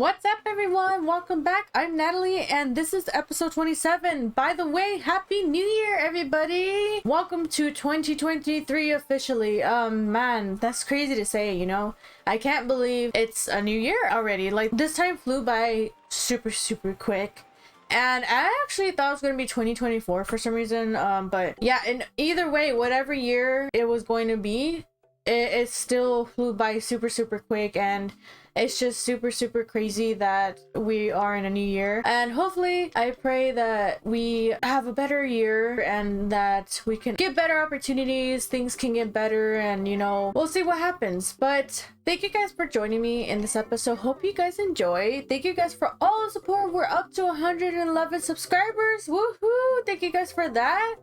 What's up, everyone? Welcome back. I'm Natalie, and this is episode 27. By the way, Happy New Year, everybody! Welcome to 2023 officially. Man, that's crazy to say, you know? I can't believe it's a new year already. Like, this time flew by super quick. And I actually thought it was going to be 2024 for some reason. But yeah, in either way, whatever year it was going to be, it still flew by super quick, and it's just super crazy that we are in a new year. And hopefully I pray that we have a better year and that we can get better opportunities, things can get better, and you know, we'll see what happens. But thank you guys for joining me in this episode. Hope you guys enjoy. Thank you guys for all the support. We're up to 111 subscribers. Woohoo! Thank you guys for that.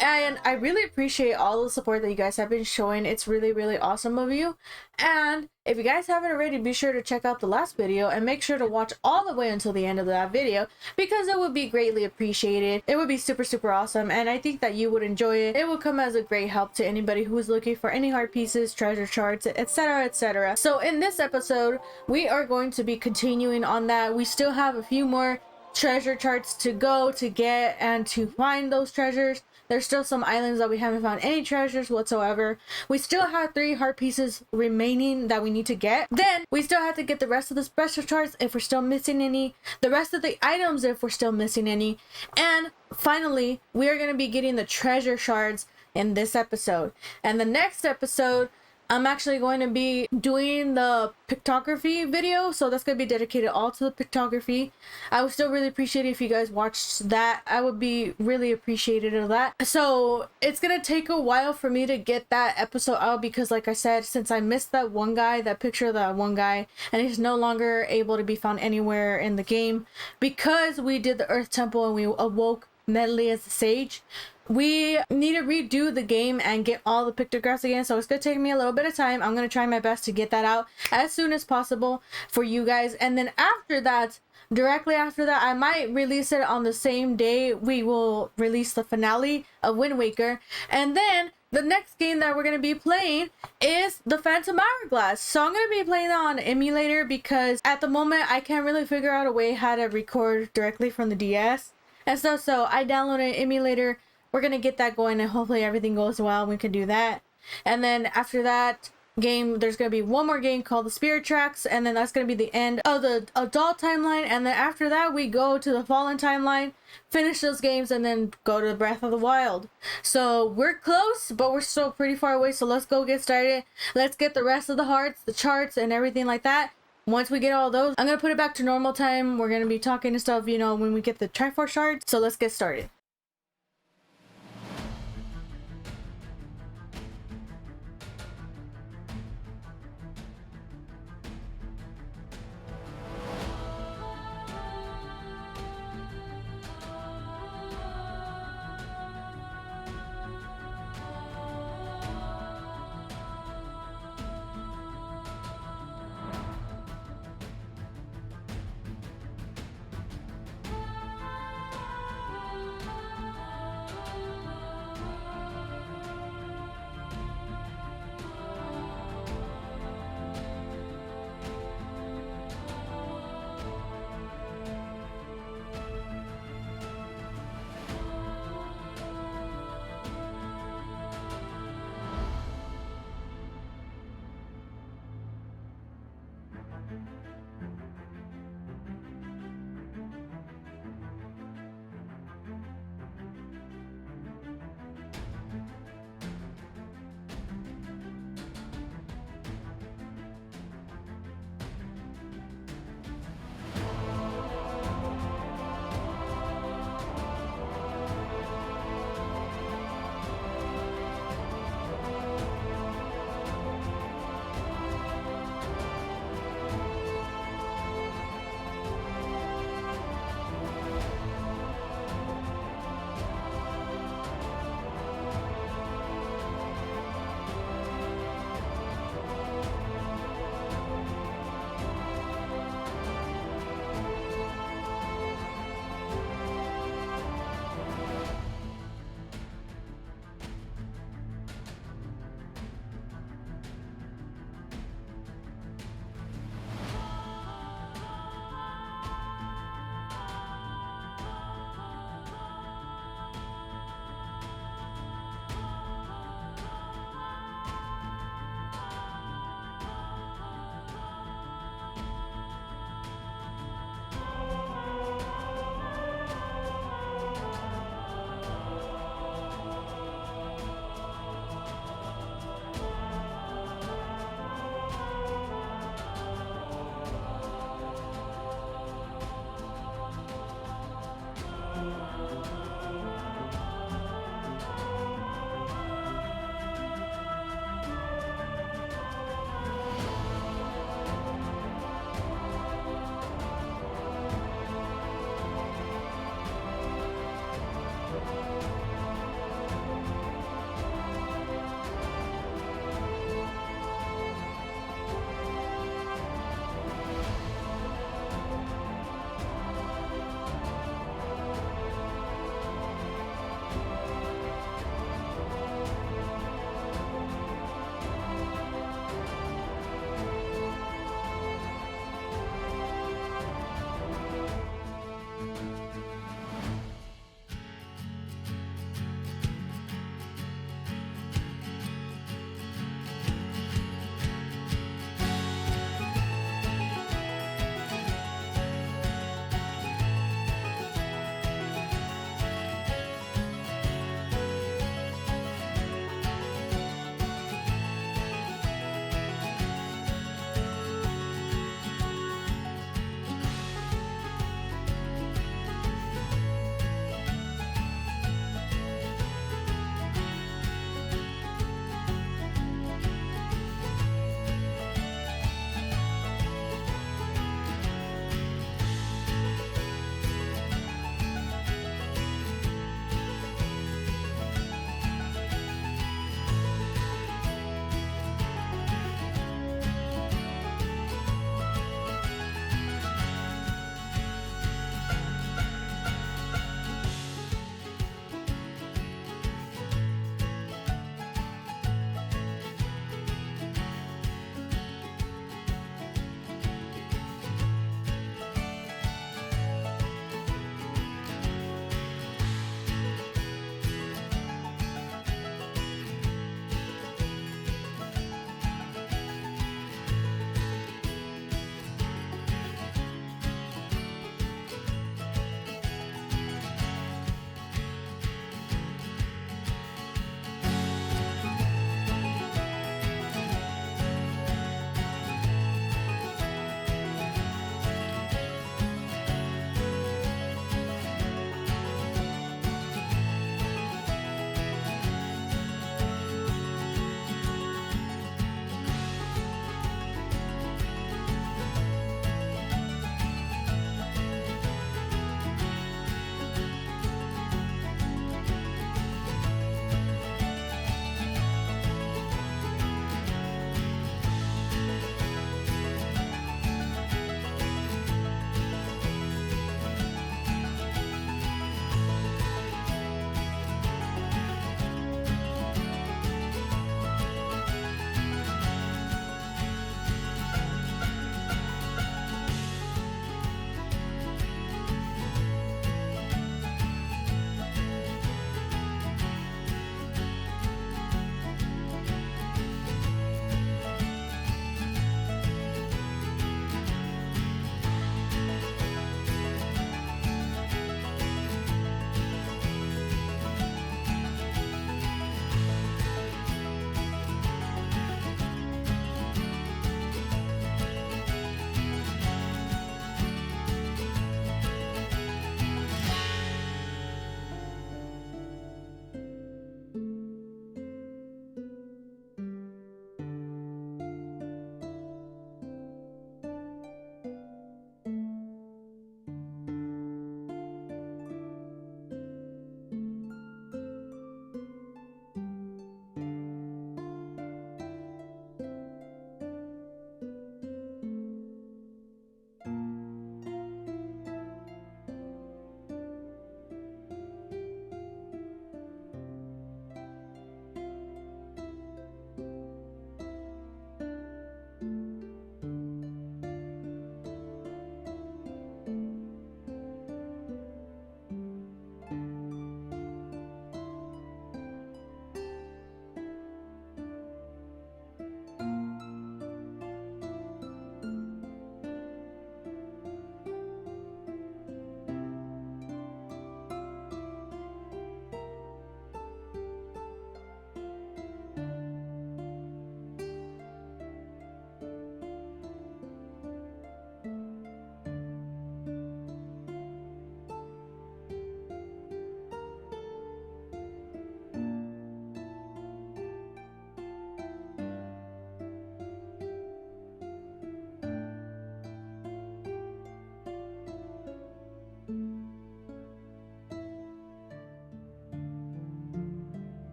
And I really appreciate all the support that you guys have been showing. It's really awesome of you. And if you guys haven't already, be sure to check out the last video and make sure to watch all the way until the end of that video, because it would be greatly appreciated. It would be super awesome, and I think that you would enjoy it. It will come as a great help to anybody who is looking for any heart pieces, treasure charts, etc. So in this episode, we are going to be continuing on that. We still have a few more treasure charts to go to get and to find those treasures. There's still some islands that we haven't found any treasures whatsoever. We still have 3 heart pieces remaining that we need to get. Then we still have to get the rest of the special charts if we're still missing any, the rest of the items if we're still missing any, and finally we are going to be getting the treasure shards in this episode. And the next episode, I'm actually going to be doing the pictography video, so that's going to be dedicated all to the pictography. I would still really appreciate it if you guys watched that. I would be really appreciative of that. So it's going to take a while for me to get that episode out, because like I said, since I missed that one guy, that picture of that one guy, and he's no longer able to be found anywhere in the game because we did the Earth Temple and we awoke Natalie as the sage. We need to redo the game and get all the pictographs again, so it's gonna take me a little bit of time. I'm gonna try my best to get that out as soon as possible for you guys, and then after that, directly after that, I might release it on the same day we will release the finale of Wind Waker. And then the next game that we're going to be playing is the Phantom Hourglass. So I'm going to be playing that on emulator, because at the moment I can't really figure out a way how to record directly from the DS and stuff. So I downloaded an emulator. We're going to get that going, and hopefully everything goes well. We can do that. And then after that game, there's going to be one more game called the Spirit Tracks, and then that's going to be the end of the adult timeline. And then after that, we go to the Fallen timeline, finish those games, and then go to the Breath of the Wild. So we're close, but we're still pretty far away. So let's go get started. Let's get the rest of the hearts, the charts, and everything like that. Once we get all those, I'm going to put it back to normal time. We're going to be talking and stuff, you know, when we get the Triforce shards. So let's get started.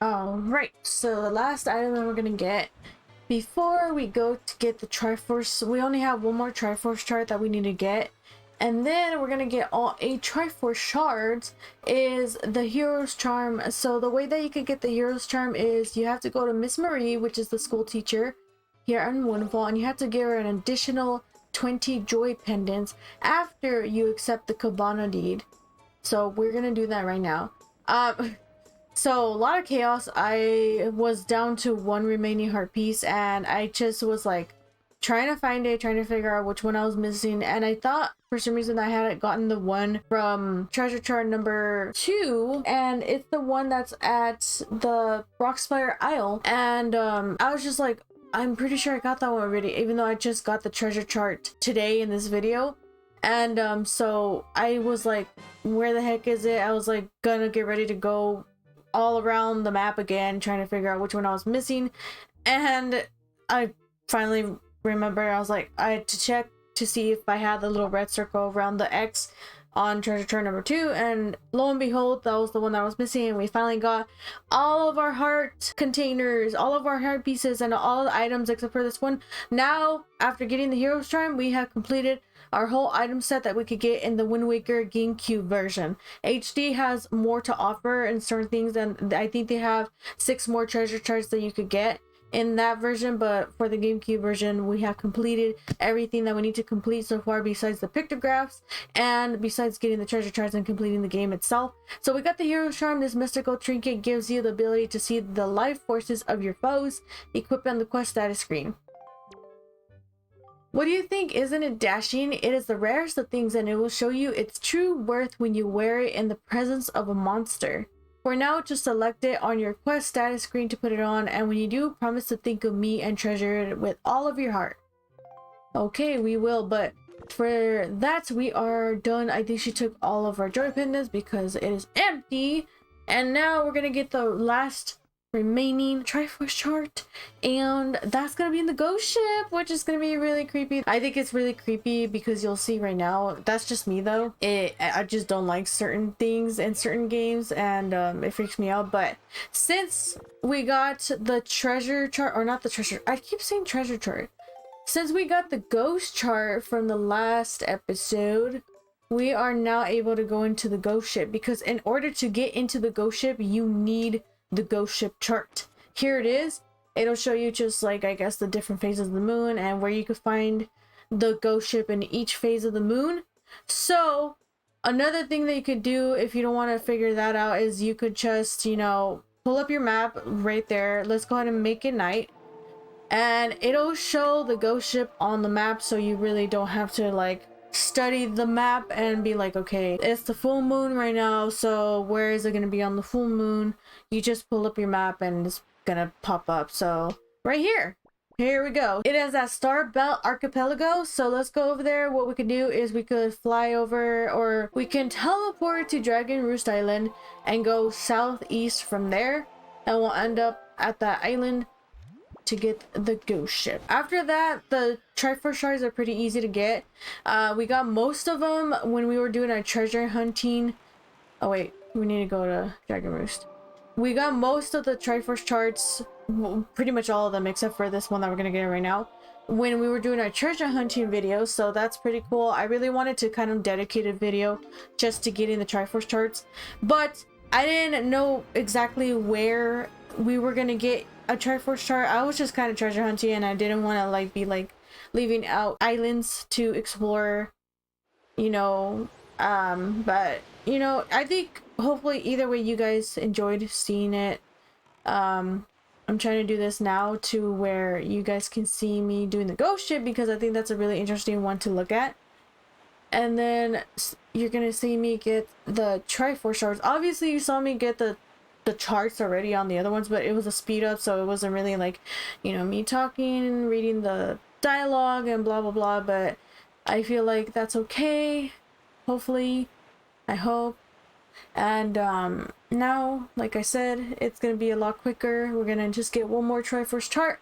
All right, so the last item that we're gonna get before we go to get the Triforce, we only have one more Triforce chart that we need to get, and then we're gonna get all 8 Triforce shards, is the Hero's Charm. So the way that you could get the Hero's Charm is you have to go to Miss Marie, which is the school teacher here in Windfall, and you have to give her an additional 20 joy pendants after you accept the Cabana deed. So we're gonna do that right now. So a lot of chaos. I was down to 1 remaining heart piece, and I just was like trying to find it, trying to figure out which one I was missing, and I thought for some reason I hadn't gotten the one from treasure chart number 2, and it's the one that's at the Rockspire Isle. And I was just like, I'm pretty sure I got that one already, even though I just got the treasure chart today in this video. And so I was like, where the heck is it? I was like gonna get ready to go all around the map again, trying to figure out which one I was missing, and I finally remembered. I was like, I had to check to see if I had the little red circle around the X on treasure chart number 2, and lo and behold, that was the one that was missing, and we finally got all of our heart containers, all of our heart pieces, and all the items except for this one. Now, after getting the Hero's Charm, we have completed our whole item set that we could get in the Wind Waker GameCube version. HD has more to offer in certain things, and I think they have 6 more treasure charts that you could get in that version, but for the GameCube version, we have completed everything that we need to complete so far, besides the pictographs and besides getting the treasure charts and completing the game itself. So we got the Hero's Charm. This mystical trinket gives you the ability to see the life forces of your foes equipped on the quest status screen. What do you think? Isn't it dashing? It is the rarest of things, and it will show you its true worth when you wear it in the presence of a monster. For now, just select it on your quest status screen to put it on, and when you do, promise to think of me and treasure it with all of your heart. Okay, we will, but for that, we are done. I think she took all of our joy pendants because it is empty, and now we're gonna get the last remaining Triforce chart, and that's gonna be in the ghost ship, which is gonna be really creepy. I think it's really creepy because you'll see right now, that's just me though, I just don't like certain things in certain games, and it freaks me out. But since we got the treasure chart, or not the treasure, I keep saying treasure chart, since we got the ghost chart from the last episode, we are now able to go into the ghost ship, because in order to get into the ghost ship, you need the ghost ship chart. Here it is. It'll show you just like, I guess, the different phases of the moon and where you could find the ghost ship in each phase of the moon. So another thing that you could do if you don't want to figure that out is you could just, you know, pull up your map right there. Let's go ahead and make it night, and it'll show the ghost ship on the map, so you really don't have to like study the map and be like, okay, it's the full moon right now, so where is it going to be on the full moon? You just pull up your map and it's gonna pop up. So right here we go. It is at Star Belt Archipelago, so let's go over there. What we could do is we could fly over, or we can teleport to Dragon Roost Island and go southeast from there, and we'll end up at that island to get the ghost ship. After that, the Triforce shards are pretty easy to get. We got most of them when we were doing our treasure hunting. Oh wait, we need to go to Dragon Roost. We got most of the Triforce charts, pretty much all of them except for this one that we're gonna get right now, when we were doing our treasure hunting video, so that's pretty cool. I really wanted to kind of dedicate a video just to getting the Triforce charts, but I didn't know exactly where we were gonna get a Triforce chart. I was just kind of treasure hunting, and I didn't want to like be like leaving out islands to explore, you know. But you know, I think hopefully either way you guys enjoyed seeing it. I'm trying to do this now to where you guys can see me doing the ghost ship, because I think that's a really interesting one to look at. And then you're gonna see me get the Triforce shards. Obviously you saw me get the charts already on the other ones, but it was a speed up, so it wasn't really like, you know, me talking and reading the dialogue and blah blah blah. But I feel like that's okay, hopefully, I hope. And now, like I said, it's gonna be a lot quicker. We're gonna just get one more Triforce chart,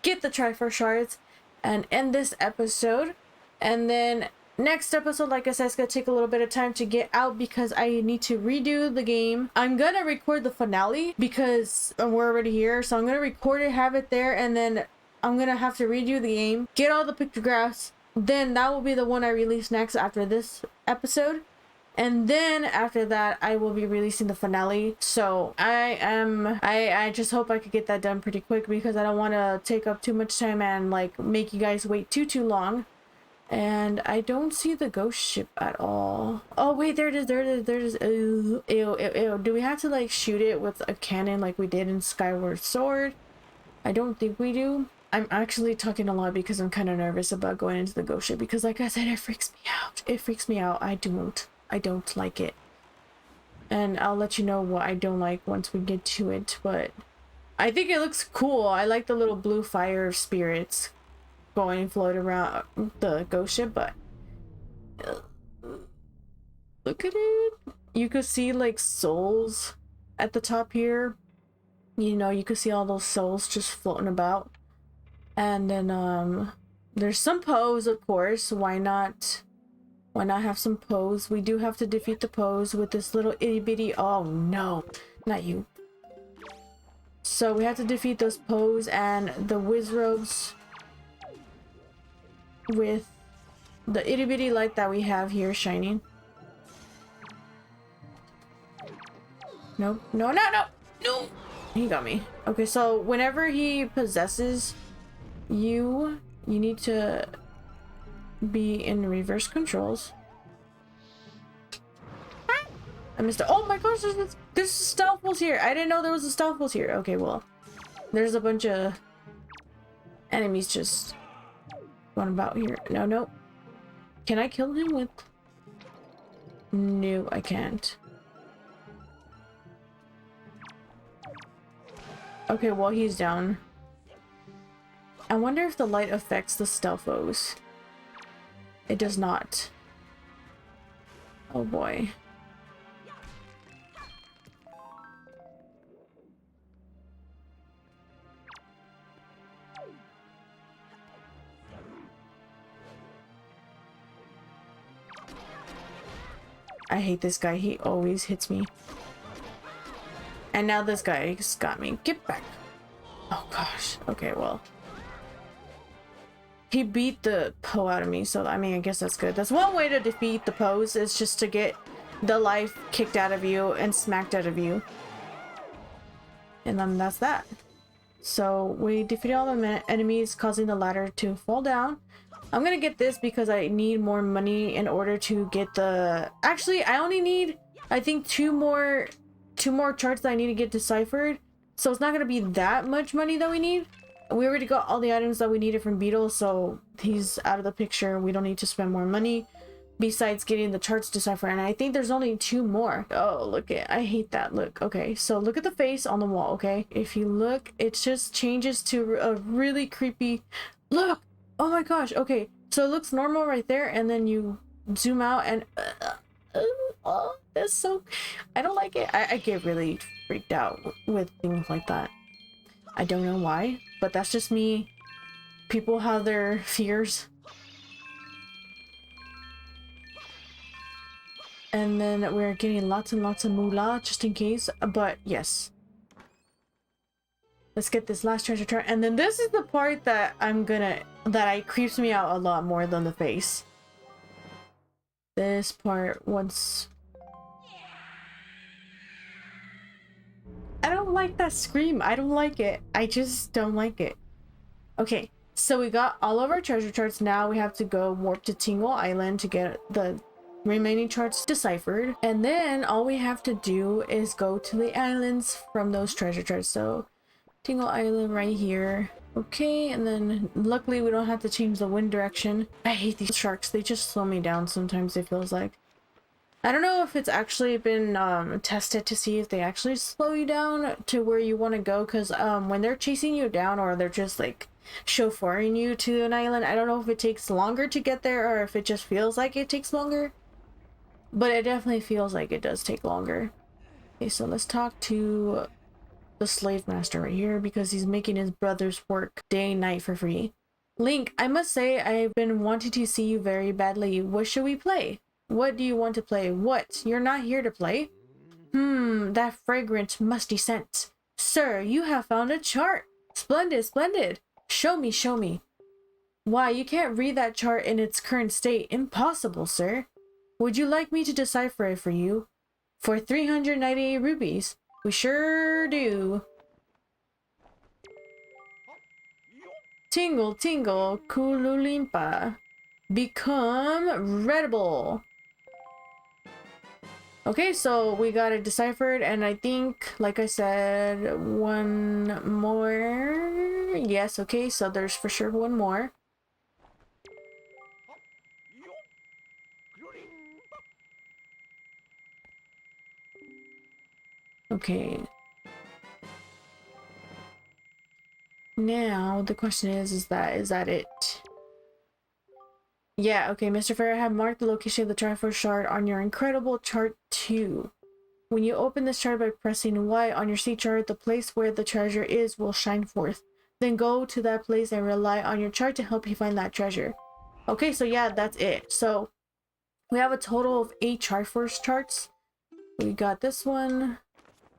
get the Triforce shards, and end this episode. And then next episode, like I said, it's gonna take a little bit of time to get out because I need to redo the game. I'm gonna record the finale because we're already here, so I'm gonna record it, have it there, and then I'm gonna have to redo the game, get all the pictographs. Then that will be the one I release next after this episode. And then after that, I will be releasing the finale. So I just hope I could get that done pretty quick because I don't want to take up too much time and like make you guys wait too long. And I don't see the ghost ship at all. Oh wait, there it is. Ew, ew, ew. Do we have to like shoot it with a cannon like we did in Skyward Sword? I don't think we do. I'm actually talking a lot because I'm kind of nervous about going into the ghost ship because like I said, it freaks me out. It freaks me out. I don't like it. And I'll let you know what I don't like once we get to it, but I think it looks cool. I like the little blue fire spirits going and floating around the ghost ship, but look at it. You could see like souls at the top here. You know, you could see all those souls just floating about. And then there's some pose, of course. Why not have some pose? We do have to defeat the pose with this little itty bitty. Oh no, not you. So we have to defeat those pose and the wizards with the itty bitty light that we have here shining. Nope. No. He got me. Okay, so whenever he possesses you, you need to be in reverse controls. I missed it. Oh my gosh, there's stealth pulse here. I didn't know there was a stealth pulse here. Okay, well, there's a bunch of enemies just going about here. No. Can I kill him with... No, I can't. Okay, well, he's down. I wonder if the light affects the stealthos. It does not. Oh boy. I hate this guy. He always hits me. And now this guy's got me. Get back. Oh gosh. Okay, well. He beat the Poe out of me, so I mean, I guess that's good. That's one way to defeat the Poes, is just to get the life kicked out of you and smacked out of you. And then that's that. So we defeated all the enemies, causing the ladder to fall down. I'm gonna get this because I need more money in order to get the... Actually, I only need, I think, two more charts that I need to get deciphered. So it's not gonna be that much money that we need. We already got all the items that we needed from Beetle, so he's out of the picture. We don't need to spend more money besides getting the charts deciphered. And I think there's only two more. Oh, look at... I hate that look. Okay, so look at the face on the wall, okay? If you look, it just changes to a really creepy... Look! Oh my gosh, okay. So it looks normal right there, and then you zoom out and... oh, that's so... I don't like it. I get really freaked out with things like that. I don't know why, but that's just me. People have their fears. And then we're getting lots and lots of moolah just in case, but yes. Let's get this last treasure chart, and then this is the part that creeps me out a lot more than the face. This part, once... I don't like that scream. I don't like it. I just don't like it. Okay, so we got all of our treasure charts. Now we have to go warp to Tingle Island to get the remaining charts deciphered. And then all we have to do is go to the islands from those treasure charts. So Tingle Island right here. Okay, and then luckily we don't have to change the wind direction. I hate these sharks. They just slow me down sometimes, it feels like. I don't know if it's actually been tested to see if they actually slow you down to where you want to go, because when they're chasing you down or they're just like chauffeuring you to an island, I don't know if it takes longer to get there or if it just feels like it takes longer, but it definitely feels like it does take longer. Okay, so let's talk to the slave master right here because he's making his brothers work day and night for free. Link, I must say I've been wanting to see you very badly. What should we play? What do you want to play? What? You're not here to play? That fragrant, musty scent. Sir, you have found a chart. Splendid, splendid. Show me, show me. Why, you can't read that chart in its current state. Impossible, sir. Would you like me to decipher it for you? For 398 rubies. We sure do. Tingle, tingle, kululimpa. Become readable. Okay, so we got it deciphered, and I think, like I said, one more. Yes, okay, so there's for sure one more. Okay. Now the question is that it? Yeah, okay, Mr. Fair, I have marked the location of the Triforce shard on your incredible chart 2. When you open this chart by pressing Y on your C chart, the place where the treasure is will shine forth. Then go to that place and rely on your chart to help you find that treasure. Okay, so yeah, that's it. So we have a total of 8 Triforce charts. We got this one,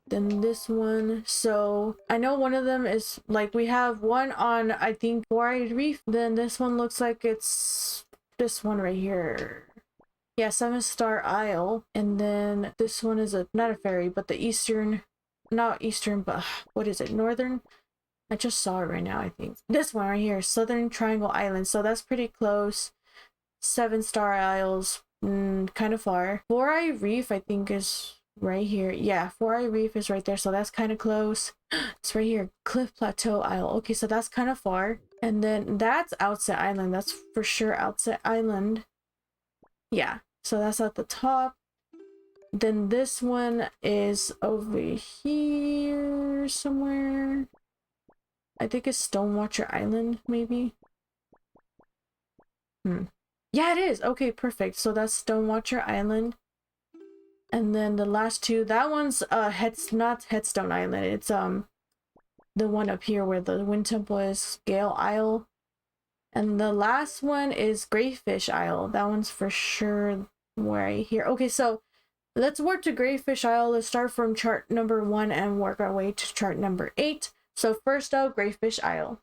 then this one. So I know one of them is like, we have one on, I think, Four-Eyed Reef. Then this one looks like it's this one right here. Yeah, 7-Star Isle. And then this one is not a ferry, but the eastern, not eastern, but what is it? Northern? I just saw it right now, I think. This one right here, Southern Triangle Island. So that's pretty close. 7-Star Isles, kind of far. Four-Eyed Reef, I think, is right here. Yeah, Four-Eyed Reef is right there, so that's kind of close. It's right here, Cliff Plateau Isle. Okay, so that's kind of far. And then that's Outset Island. That's for sure Outset Island. Yeah, so that's at the top. Then this one is over here somewhere. I think it's Stonewatcher Island, maybe. Yeah, it is. Okay, perfect. So that's Stonewatcher Island. And then the last two, that one's not Headstone Island. It's the one up here where the Wind Temple is, Gale Isle. And the last one is Greyfish Isle. That one's for sure right here. Okay, so let's work to Greyfish Isle. Let's start from chart number 1 and work our way to chart number 8. So first up, Greyfish Isle.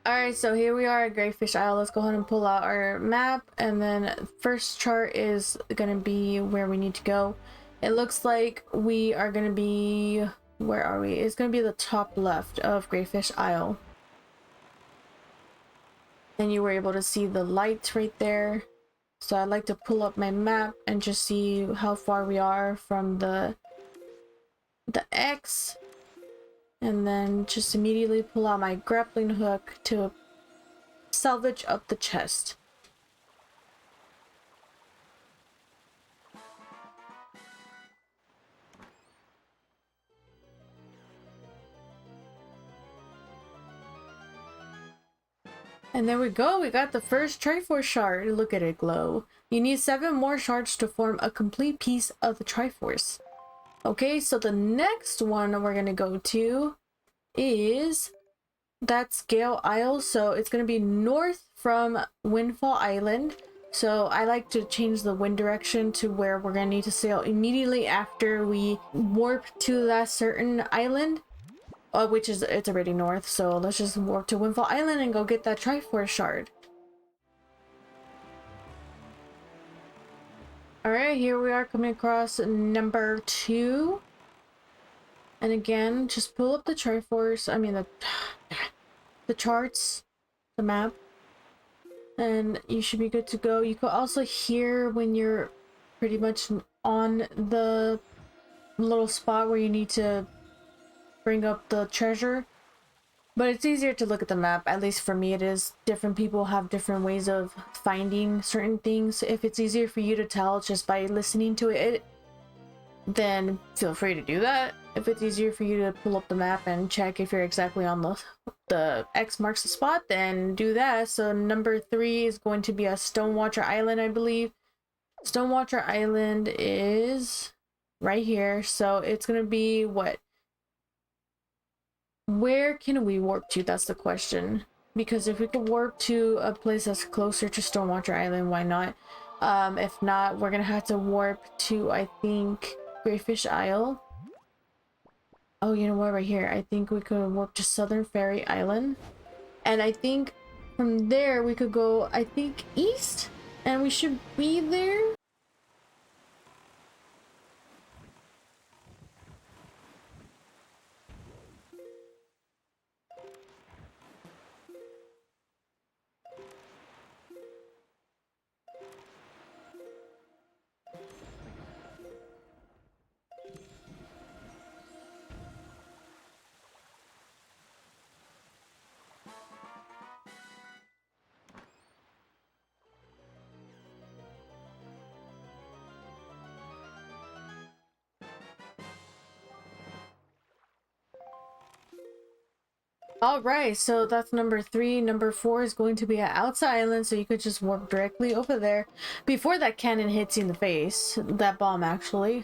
Alright, so here we are at Greyfish Isle. Let's go ahead and pull out our map, and then first chart is gonna be where we need to go. It looks like we are gonna be, where are we? It's gonna be the top left of Greyfish Isle. And you were able to see the lights right there. So I'd like to pull up my map and just see how far we are from the X. And then just immediately pull out my grappling hook to salvage up the chest. And there we go, we got the first Triforce shard. Look at it glow. You need 7 more shards to form a complete piece of the Triforce. Okay, so the next one we're gonna go to is that's Gale Isle. So it's gonna be north from Windfall Island. So I like to change the wind direction to where we're gonna need to sail immediately after we warp to that certain island. Which is, it's already north, so let's just warp to Windfall Island and go get that Triforce shard. Alright, here we are coming across number 2. And again, just pull up the Triforce, the charts, the map, and you should be good to go. You could also hear when you're pretty much on the little spot where you need to bring up the treasure, but it's easier to look at the map. At least for me it is. Different people have different ways of finding certain things. If it's easier for you to tell just by listening to it, then feel free to do that. If it's easier for you to pull up the map and check if you're exactly on the X marks the spot, then do that. So number 3 is going to be a Stonewatcher Island, I believe. Stonewatcher Island is right here, so it's gonna be what? Where can we warp to? That's the question. because if we could warp to a place that's closer to Stormwatcher Island, why not? If not, we're gonna have to warp to, I think, Greyfish Isle. Oh, you know what, right here, I think we could warp to Southern Fairy Island, and I think from there we could go, I think, east, and we should be there. All right, so that's number 3. Number 4 is going to be at Outside Island, so you could just warp directly over there before that cannon hits you in the face. That bomb, actually.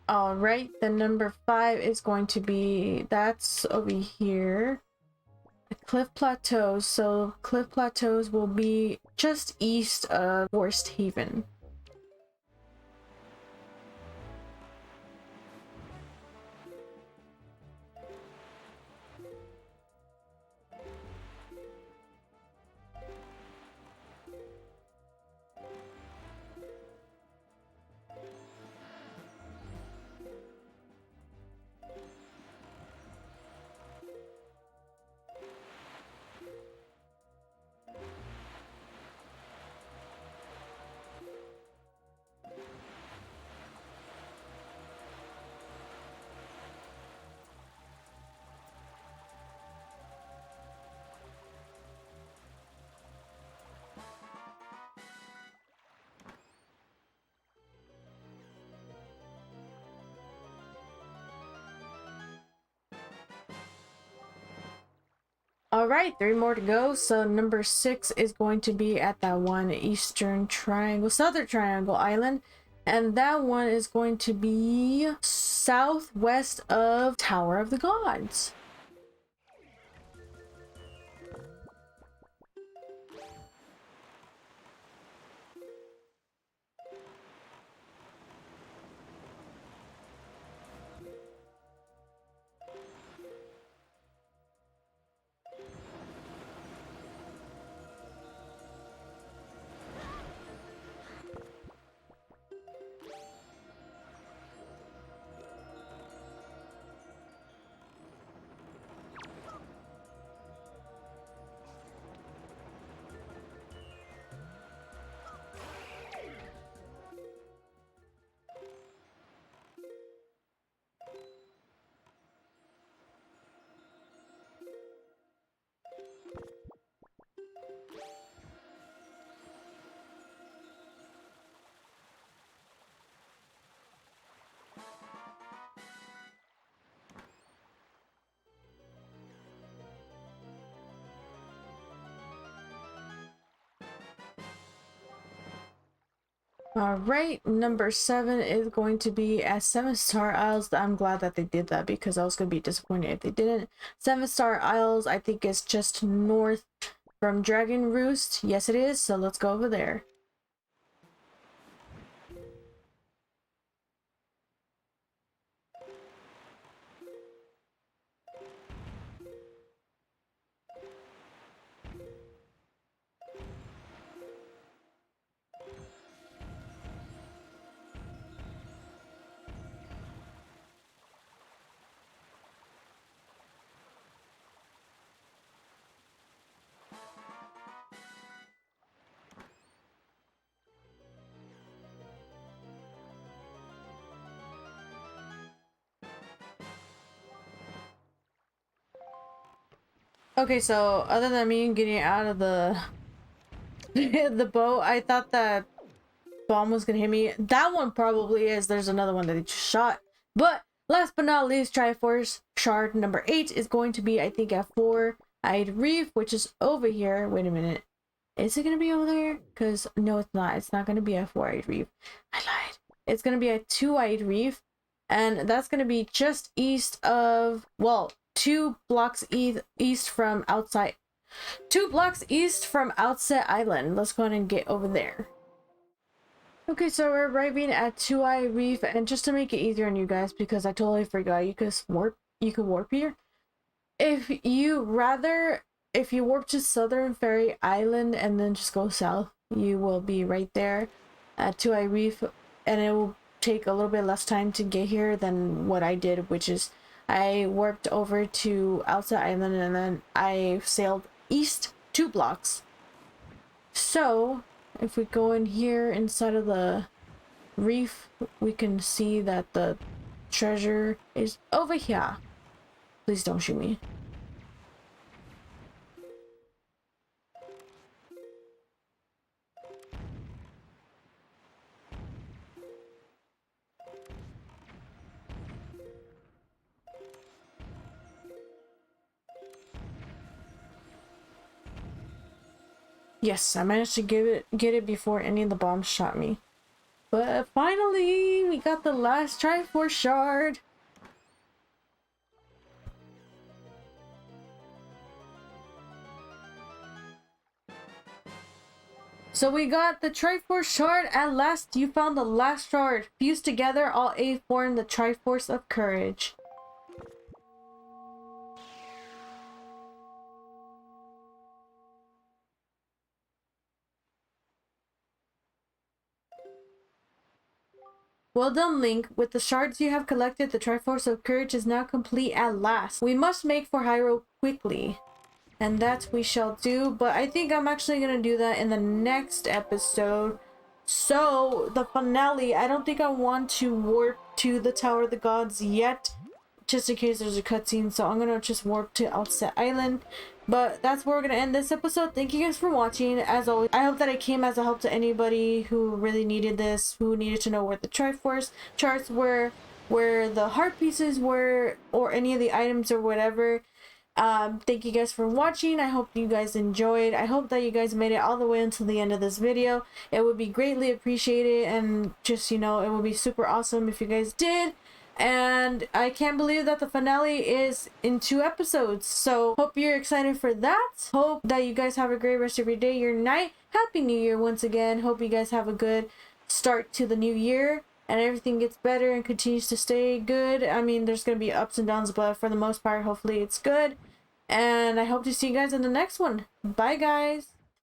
All right, then number 5 is going to be, that's over here. The Cliff Plateaus. So Cliff Plateaus will be just east of Forest Haven. All right, 3 more to go. So number 6 is going to be at that one Southern Triangle Island, and that one is going to be southwest of Tower of the Gods. All right, number 7 is going to be at 7-Star Isles. I'm glad that they did that because I was going to be disappointed if they didn't. 7-Star Isles, I think it's just north from Dragon Roost. Yes, it is. So let's go over there. Okay, so other than me getting out of the the boat, I thought that bomb was gonna hit me. That one probably is. There's another one that they just shot. But last but not least, Triforce shard number 8 is going to be, I think, at 4-eyed reef, which is over here. Wait a minute. Is it gonna be over there? Because no, it's not. It's not gonna be a 4-eyed reef. I lied. It's gonna be a 2-eyed reef, and that's gonna be just east of, well, 2 blocks east from outside. 2 blocks east from Outset Island. Let's go ahead and get over there. Okay, so we're arriving at 2-Eye Reef, and just to make it easier on you guys, because I totally forgot you could warp here. If you warp to Southern Ferry Island and then just go south, you will be right there at 2-Eye Reef, and it will take a little bit less time to get here than what I did, which is I warped over to Outset Island and then I sailed east 2 blocks. So if we go in here inside of the reef, we can see that the treasure is over here. Please don't shoot me. Yes, I managed to get it before any of the bombs shot me. But finally, we got the last Triforce shard. So we got the Triforce shard at last. You found the last shard. Fused together, all 8 form the Triforce of Courage. Well done, Link. With the shards you have collected, the Triforce of Courage is now complete at last. We must make for Aryll quickly. And that we shall do, but I think I'm actually gonna do that in the next episode. So, the finale, I don't think I want to warp to the Tower of the Gods yet, just in case there's a cutscene, so I'm gonna just warp to Outset Island. But that's where we're gonna end this episode. Thank you guys for watching. As always, I hope that it came as a help to anybody who really needed this, who needed to know where the Triforce charts were, where the heart pieces were, or any of the items or whatever. Thank you guys for watching. I hope you guys enjoyed. I hope that you guys made it all the way until the end of this video. It would be greatly appreciated, and just, you know, it would be super awesome if you guys did. And I can't believe that the finale is in 2 episodes, so hope you're excited for that. Hope that you guys have a great rest of your day, your night. Happy New Year once again. Hope you guys have a good start to the new year and everything gets better and continues to stay good. I mean, there's gonna be ups and downs, but for the most part, hopefully it's good. And I hope to see you guys in the next one. Bye, guys.